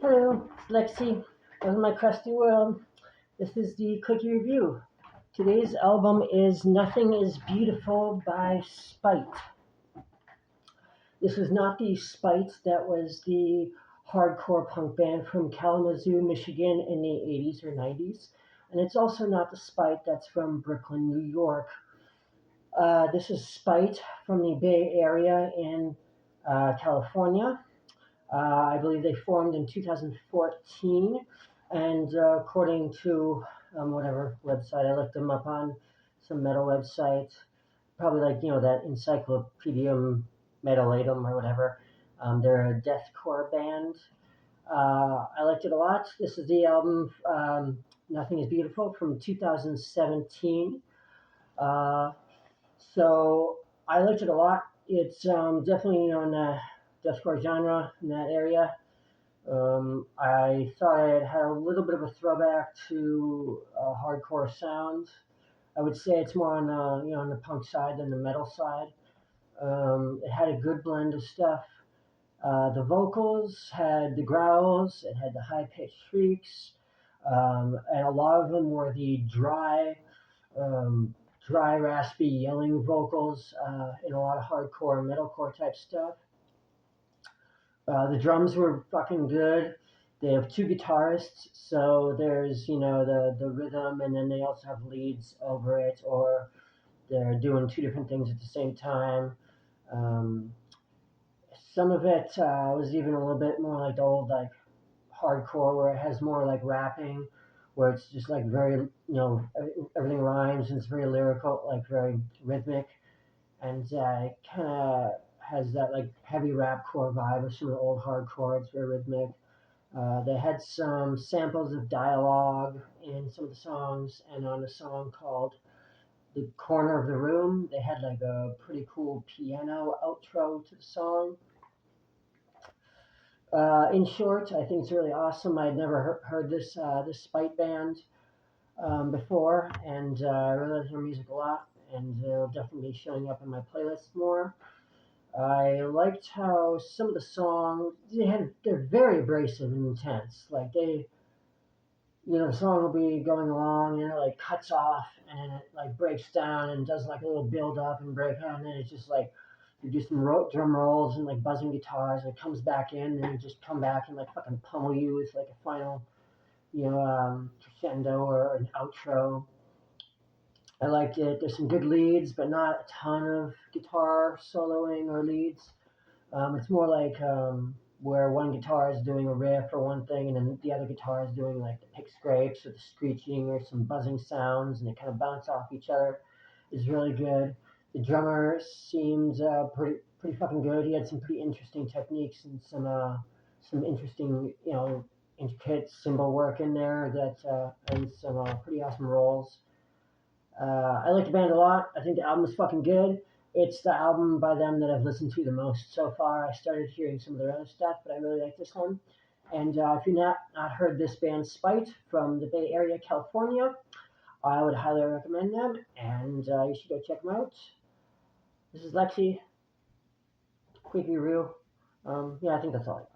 Hello, it's Lexi. Welcome to my Crusty world. This is the Quickie review. Today's album is Nothing is Beautiful by Spite. This is not the Spite that was the hardcore punk band from Kalamazoo, Michigan in the 80s or 90s. And it's also not the Spite that's from Brooklyn, New York. This is Spite from the Bay Area in California. I believe they formed in 2014, and according to whatever website I looked them up on, some metal website, probably like that Encyclopedium Metalatum or whatever. They're a deathcore band. I liked it a lot. This is the album Nothing Is Beautiful from 2017. So I liked it a lot. It's definitely on the deathcore genre in that area. I thought it had a little bit of a throwback to hardcore sound. I would say it's more on on the punk side than the metal side. It had a good blend of stuff. The vocals had the growls. It had the high pitched shrieks, and a lot of them were the dry, raspy, yelling vocals in a lot of hardcore and metalcore type stuff. The drums were fucking good. They have two guitarists, so there's the rhythm, and then they also have leads over it, or they're doing two different things at the same time. Some of it was even a little bit more like the old hardcore, where it has more like rapping, where it's just like very everything rhymes and it's very lyrical, like very rhythmic, and it kind of has that like heavy rapcore vibe of some of the old hardcore. It's very rhythmic. They had some samples of dialogue in some of the songs, and on a song called "The Corner of the Room," they had like a pretty cool piano outro to the song. In short, I think it's really awesome. I'd never heard this Spite band before, and I really like their music a lot, and they'll definitely be showing up in my playlist more. I liked how some of the songs they're very abrasive and intense. Like the song will be going along and it like cuts off and then it like breaks down and does like a little build up and break out, and then it's just like you do some drum rolls and like buzzing guitars, and it comes back in and then you just come back and like fucking pummel you with like a final crescendo or an outro. I liked it. There's some good leads, but not a ton of guitar soloing or leads. It's more like where one guitar is doing a riff or one thing, and then the other guitar is doing like the pick scrapes or the screeching or some buzzing sounds, and they kind of bounce off each other. It's really good. The drummer seemed pretty fucking good. He had some pretty interesting techniques and some interesting intricate cymbal work in there and some pretty awesome rolls. I like the band a lot. I think the album is fucking good. It's the album by them that I've listened to the most so far. I started hearing some of their other stuff, but I really like this one. And if you've not heard this band, Spite, from the Bay Area, California, I would highly recommend them, and you should go check them out. This is Lexi, Quickie review. I think that's all.